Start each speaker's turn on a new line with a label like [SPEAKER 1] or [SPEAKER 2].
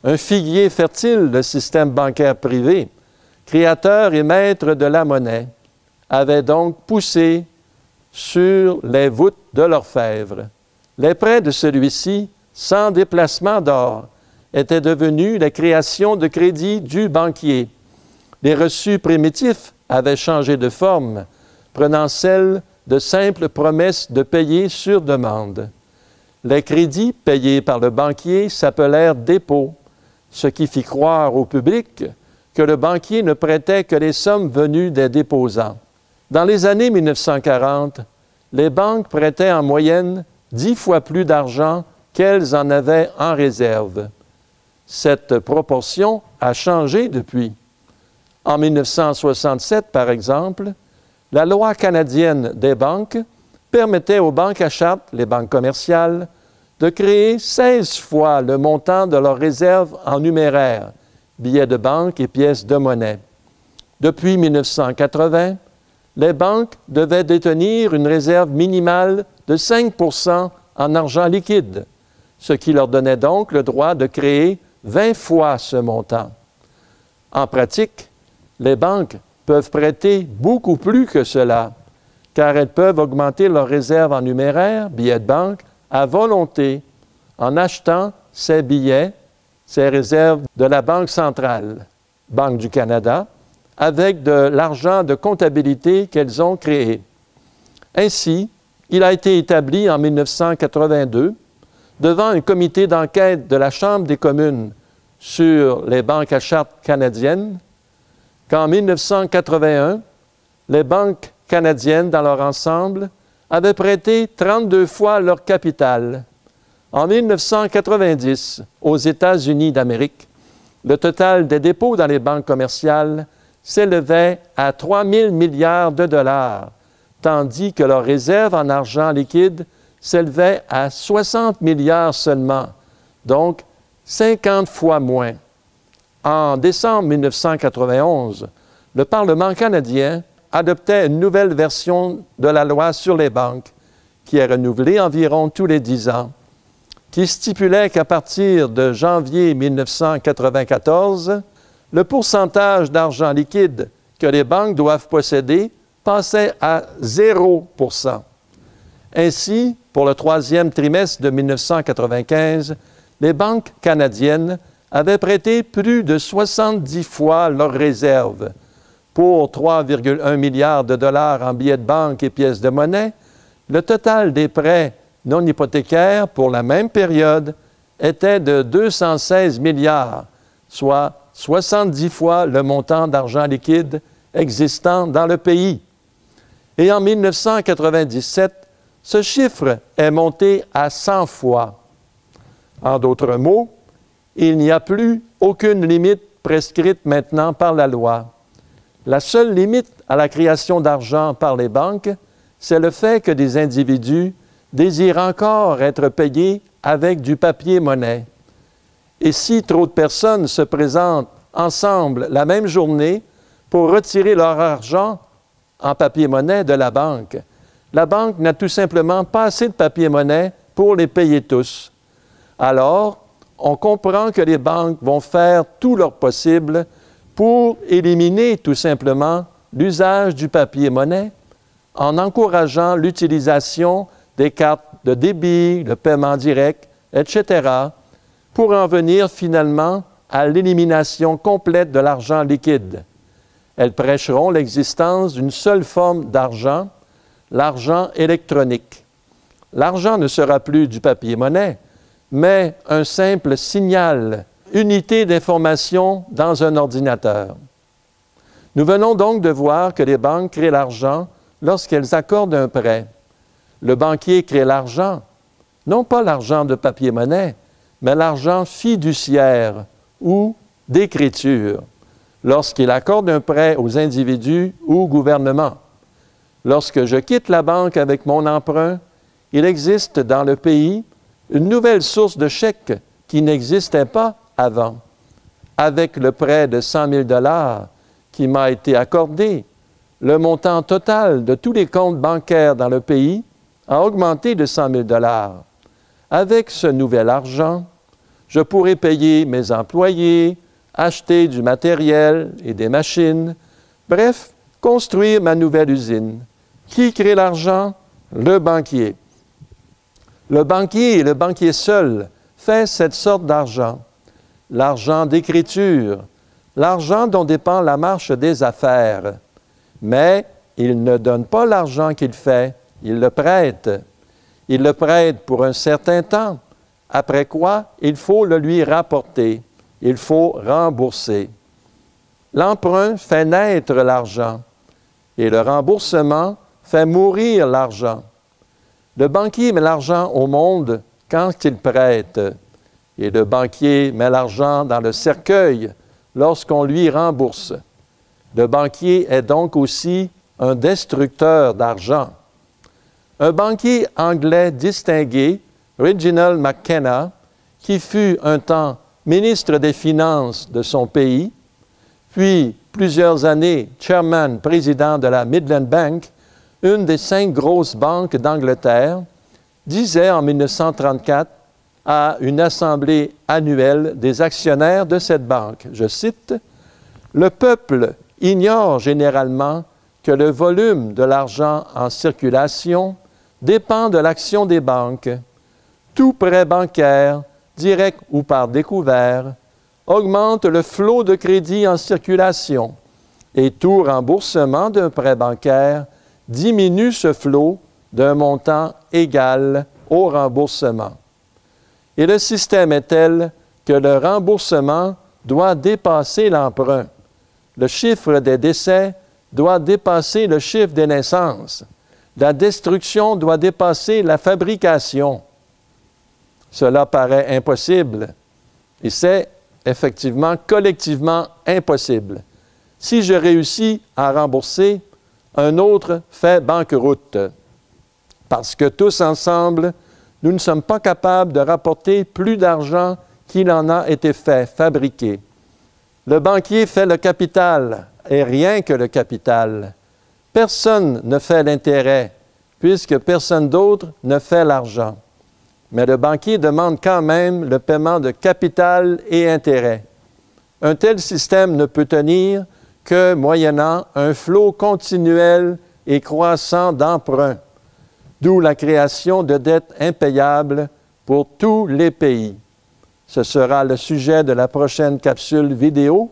[SPEAKER 1] un figuier fertile, le système bancaire privé, créateur et maître de la monnaie, avait donc poussé sur les voûtes de l'orfèvre. Les prêts de celui-ci, sans déplacement d'or, étaient devenus la création de crédit du banquier. Les reçus primitifs avaient changé de forme, prenant celle de simples promesses de payer sur demande. Les crédits payés par le banquier s'appelèrent dépôts, ce qui fit croire au public que le banquier ne prêtait que les sommes venues des déposants. Dans les années 1940, les banques prêtaient en moyenne 10 fois plus d'argent qu'elles en avaient en réserve. Cette proportion a changé depuis. En 1967, par exemple, la loi canadienne des banques permettait aux banques à charte, les banques commerciales, de créer 16 fois le montant de leurs réserves en numéraire, billets de banque et pièces de monnaie. Depuis 1980, les banques devaient détenir une réserve minimale de 5 % en argent liquide, ce qui leur donnait donc le droit de créer 20 fois ce montant. En pratique, les banques peuvent prêter beaucoup plus que cela, car elles peuvent augmenter leurs réserves en numéraire, billets de banque, à volonté, en achetant ces billets, ces réserves de la Banque centrale, Banque du Canada, avec de l'argent de comptabilité qu'elles ont créé. Ainsi, il a été établi en 1982, devant un comité d'enquête de la Chambre des communes sur les banques à charte canadiennes, qu'en 1981, les banques canadiennes, dans leur ensemble, avaient prêté 32 fois leur capital. En 1990, aux États-Unis d'Amérique, le total des dépôts dans les banques commerciales s'élevait à 3 000 milliards de dollars, tandis que leurs réserves en argent liquide s'élevaient à 60 milliards seulement, donc 50 fois moins. En décembre 1991, le Parlement canadien adoptait une nouvelle version de la loi sur les banques, qui est renouvelée environ tous les 10 ans, qui stipulait qu'à partir de janvier 1994, le pourcentage d'argent liquide que les banques doivent posséder passait à 0 %. Ainsi, pour le troisième trimestre de 1995, les banques canadiennes avaient prêté plus de 70 fois leurs réserves. Pour 3,1 milliards de dollars en billets de banque et pièces de monnaie, le total des prêts non hypothécaires pour la même période était de 216 milliards, soit 70 fois le montant d'argent liquide existant dans le pays. Et en 1997, ce chiffre est monté à 100 fois. En d'autres mots, il n'y a plus aucune limite prescrite maintenant par la loi. La seule limite à la création d'argent par les banques, c'est le fait que des individus désirent encore être payés avec du papier-monnaie. Et si trop de personnes se présentent ensemble la même journée pour retirer leur argent en papier-monnaie de la banque n'a tout simplement pas assez de papier-monnaie pour les payer tous. Alors, on comprend que les banques vont faire tout leur possible pour éliminer tout simplement l'usage du papier-monnaie en encourageant l'utilisation des cartes de débit, le paiement direct, etc., pour en venir finalement à l'élimination complète de l'argent liquide. Elles prêcheront l'existence d'une seule forme d'argent, l'argent électronique. L'argent ne sera plus du papier-monnaie, mais un simple signal, unité d'information dans un ordinateur. Nous venons donc de voir que les banques créent l'argent lorsqu'elles accordent un prêt. Le banquier crée l'argent, non pas l'argent de papier-monnaie, mais l'argent fiduciaire ou d'écriture, lorsqu'il accorde un prêt aux individus ou au gouvernement. Lorsque je quitte la banque avec mon emprunt, il existe dans le pays une nouvelle source de chèques qui n'existait pas avant. Avec le prêt de 100 000 $ qui m'a été accordé, le montant total de tous les comptes bancaires dans le pays a augmenté de 100 000 $. Avec ce nouvel argent, Je pourrai payer mes employés, acheter du matériel et des machines, bref, construire ma nouvelle usine. Qui crée l'argent? Le banquier. Le banquier et le banquier seul fait cette sorte d'argent. L'argent d'écriture, l'argent dont dépend la marche des affaires. Mais il ne donne pas l'argent qu'il fait, il le prête. Il le prête pour un certain temps, après quoi il faut le lui rapporter, il faut rembourser. L'emprunt fait naître l'argent et le remboursement fait mourir l'argent. Le banquier met l'argent au monde quand il prête et le banquier met l'argent dans le cercueil lorsqu'on lui rembourse. Le banquier est donc aussi un destructeur d'argent. Un banquier anglais distingué, Reginald McKenna, qui fut un temps ministre des Finances de son pays, puis plusieurs années chairman président de la Midland Bank, une des 5 grosses banques d'Angleterre, disait en 1934 à une assemblée annuelle des actionnaires de cette banque, je cite, « Le peuple ignore généralement que le volume de l'argent en circulation dépend de l'action des banques. Tout prêt bancaire, direct ou par découvert, augmente le flot de crédit en circulation et tout remboursement d'un prêt bancaire diminue ce flot d'un montant égal au remboursement. Et le système est tel que le remboursement doit dépasser l'emprunt. Le chiffre des décès doit dépasser le chiffre des naissances. La destruction doit dépasser la fabrication. Cela paraît impossible et c'est effectivement collectivement impossible. Si je réussis à rembourser, un autre fait banqueroute. Parce que tous ensemble, nous ne sommes pas capables de rapporter plus d'argent qu'il en a été fait, fabriqué. Le banquier fait le capital, et rien que le capital. Personne ne fait l'intérêt, puisque personne d'autre ne fait l'argent. Mais le banquier demande quand même le paiement de capital et intérêt. Un tel système ne peut tenir que moyennant un flot continuel et croissant d'emprunts, d'où la création de dettes impayables pour tous les pays. Ce sera le sujet de la prochaine capsule vidéo